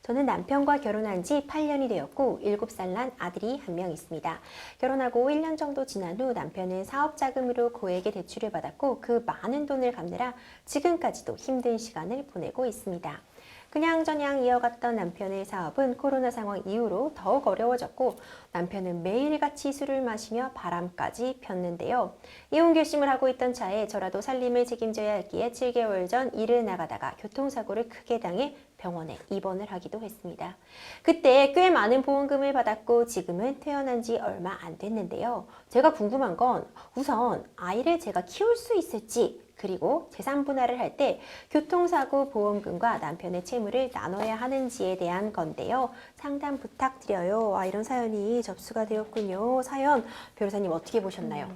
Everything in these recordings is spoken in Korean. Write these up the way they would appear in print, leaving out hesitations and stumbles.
저는 남편과 결혼한 지 8년이 되었고 7살 난 아들이 한 명 있습니다. 결혼하고 1년 정도 지난 후 남편은 사업 자금으로 고액의 대출을 받았고 그 많은 돈을 갚느라 지금까지도 힘든 시간을 보내고 있습니다. 그냥저냥 이어갔던 남편의 사업은 코로나 상황 이후로 더욱 어려워졌고 남편은 매일같이 술을 마시며 바람까지 폈는데요. 이혼 결심을 하고 있던 차에 저라도 살림을 책임져야 했기에 7개월 전 일을 나가다가 교통사고를 크게 당해 병원에 입원을 하기도 했습니다. 그때 꽤 많은 보험금을 받았고 지금은 퇴원한 지 얼마 안 됐는데요. 제가 궁금한 건 우선 아이를 제가 키울 수 있을지 그리고 재산 분할을 할 때 교통사고 보험금과 남편의 채무를 나눠야 하는지에 대한 건데요. 상담 부탁드려요. 이런 사연이 접수가 되었군요. 사연 변호사님 어떻게 보셨나요?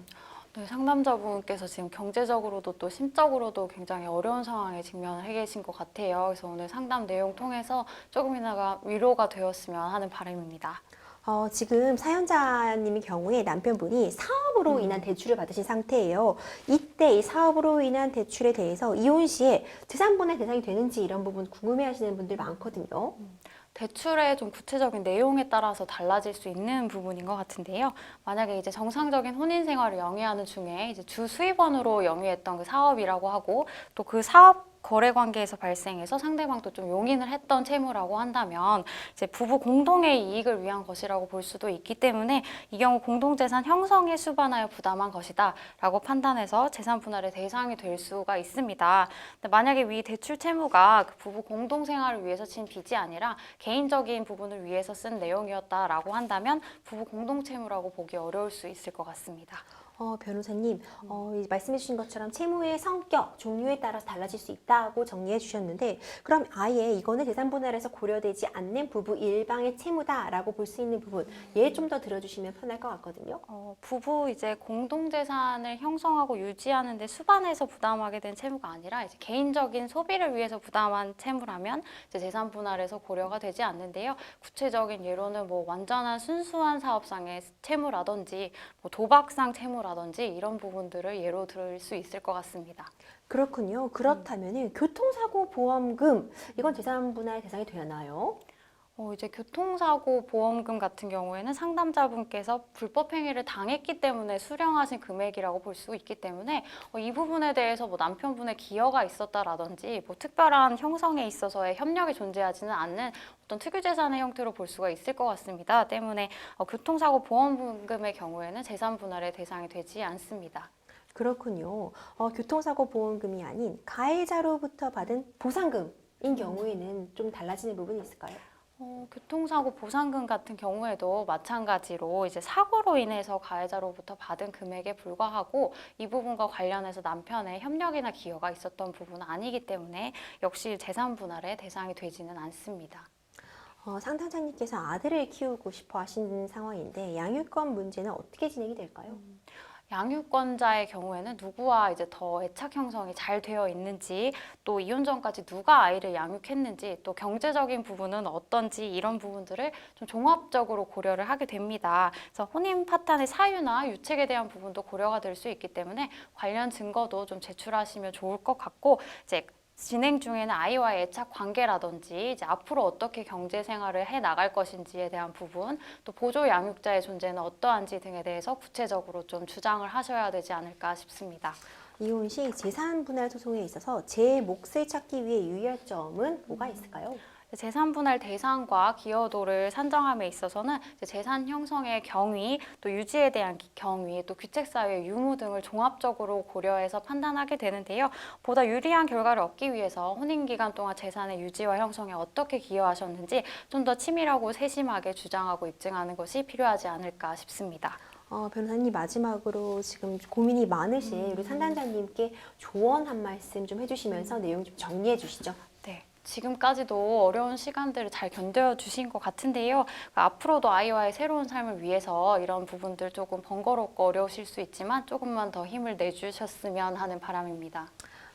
네, 상담자분께서 지금 경제적으로도 또 심적으로도 굉장히 어려운 상황에 직면해 계신 것 같아요. 그래서 오늘 상담 내용 통해서 조금이나마 위로가 되었으면 하는 바람입니다. 지금 사연자님의 경우에 남편분이 사업으로 인한 대출을 받으신 상태예요. 이때 이 사업으로 인한 대출에 대해서 이혼 시에 재산분할 대상이 되는지 이런 부분 궁금해하시는 분들 많거든요. 대출의 좀 구체적인 내용에 따라서 달라질 수 있는 부분인 것 같은데요. 만약에 이제 정상적인 혼인 생활을 영위하는 중에 이제 주 수입원으로 영위했던 그 사업이라고 하고 또 그 사업 거래 관계에서 발생해서 상대방도 좀 용인을 했던 채무라고 한다면 이제 부부 공동의 이익을 위한 것이라고 볼 수도 있기 때문에 이 경우 공동재산 형성에 수반하여 부담한 것이다 라고 판단해서 재산 분할의 대상이 될 수가 있습니다. 근데 만약에 위 대출 채무가 그 부부 공동생활을 위해서 진 빚이 아니라 개인적인 부분을 위해서 쓴 내용이었다라고 한다면 부부 공동채무라고 보기 어려울 수 있을 것 같습니다. 변호사님, 말씀해 주신 것처럼 채무의 성격, 종류에 따라서 달라질 수 있다고 정리해 주셨는데 그럼 아예 이거는 재산분할에서 고려되지 않는 부부 일방의 채무다라고 볼 수 있는 부분 얘 좀 더 들어주시면 편할 것 같거든요. 부부 이제 공동재산을 형성하고 유지하는 데 수반해서 부담하게 된 채무가 아니라 이제 개인적인 소비를 위해서 부담한 채무라면 이제 재산 분할에서 고려가 되지 않는데요. 구체적인 예로는 뭐 완전한 순수한 사업상의 채무라든지 뭐 도박상 채무라든지 이런 부분들을 예로 들 수 있을 것 같습니다. 그렇군요. 그렇다면은 교통사고 보험금 이건 재산분할 대상이 되나요? 이제 교통사고 보험금 같은 경우에는 상담자분께서 불법 행위를 당했기 때문에 수령하신 금액이라고 볼 수 있기 때문에 이 부분에 대해서 뭐 남편분의 기여가 있었다라든지 뭐 특별한 형성에 있어서의 협력이 존재하지는 않는 어떤 특유재산의 형태로 볼 수가 있을 것 같습니다. 때문에 교통사고 보험금의 경우에는 재산 분할의 대상이 되지 않습니다. 그렇군요. 교통사고 보험금이 아닌 가해자로부터 받은 보상금인 경우에는 좀 달라지는 부분이 있을까요? 교통사고 보상금 같은 경우에도 마찬가지로 이제 사고로 인해서 가해자로부터 받은 금액에 불과하고 이 부분과 관련해서 남편의 협력이나 기여가 있었던 부분은 아니기 때문에 역시 재산 분할의 대상이 되지는 않습니다. 상담자님께서 아들을 키우고 싶어 하시는 상황인데 양육권 문제는 어떻게 진행이 될까요? 양육권자의 경우에는 누구와 이제 더 애착 형성이 잘 되어 있는지, 또 이혼 전까지 누가 아이를 양육했는지, 또 경제적인 부분은 어떤지 이런 부분들을 좀 종합적으로 고려를 하게 됩니다. 그래서 혼인 파탄의 사유나 유책에 대한 부분도 고려가 될 수 있기 때문에 관련 증거도 좀 제출하시면 좋을 것 같고, 이제 진행 중에는 아이와의 애착 관계라든지 이제 앞으로 어떻게 경제 생활을 해 나갈 것인지에 대한 부분, 또 보조 양육자의 존재는 어떠한지 등에 대해서 구체적으로 좀 주장을 하셔야 되지 않을까 싶습니다. 이혼 시 재산 분할 소송에 있어서 제 몫을 찾기 위해 유의할 점은 뭐가 있을까요? 재산 분할 대상과 기여도를 산정함에 있어서는 재산 형성의 경위, 또 유지에 대한 경위, 또 귀책 사유의 유무 등을 종합적으로 고려해서 판단하게 되는데요. 보다 유리한 결과를 얻기 위해서 혼인 기간 동안 재산의 유지와 형성에 어떻게 기여하셨는지 좀 더 치밀하고 세심하게 주장하고 입증하는 것이 필요하지 않을까 싶습니다. 변호사님 마지막으로 지금 고민이 많으신 우리 상담자님께 조언 한 말씀 좀 해주시면서 내용 좀 정리해 주시죠. 네. 지금까지도 어려운 시간들을 잘 견뎌주신 것 같은데요. 앞으로도 아이와의 새로운 삶을 위해서 이런 부분들 조금 번거롭고 어려우실 수 있지만 조금만 더 힘을 내주셨으면 하는 바람입니다.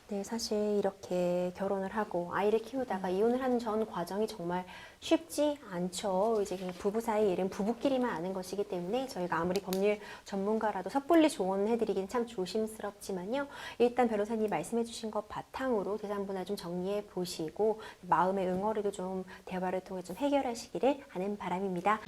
네, 사실 이렇게 결혼을 하고 아이를 키우다가 이혼을 하는 전 과정이 정말 쉽지 않죠. 이제 그 부부 사이 일은 부부끼리만 아는 것이기 때문에 저희가 아무리 법률 전문가라도 섣불리 조언해드리기는 참 조심스럽지만요. 일단 변호사님 말씀해주신 것 바탕으로 재산분할 좀 정리해 보시고 마음의 응어리도 좀 대화를 통해 좀 해결하시기를 하는 바람입니다.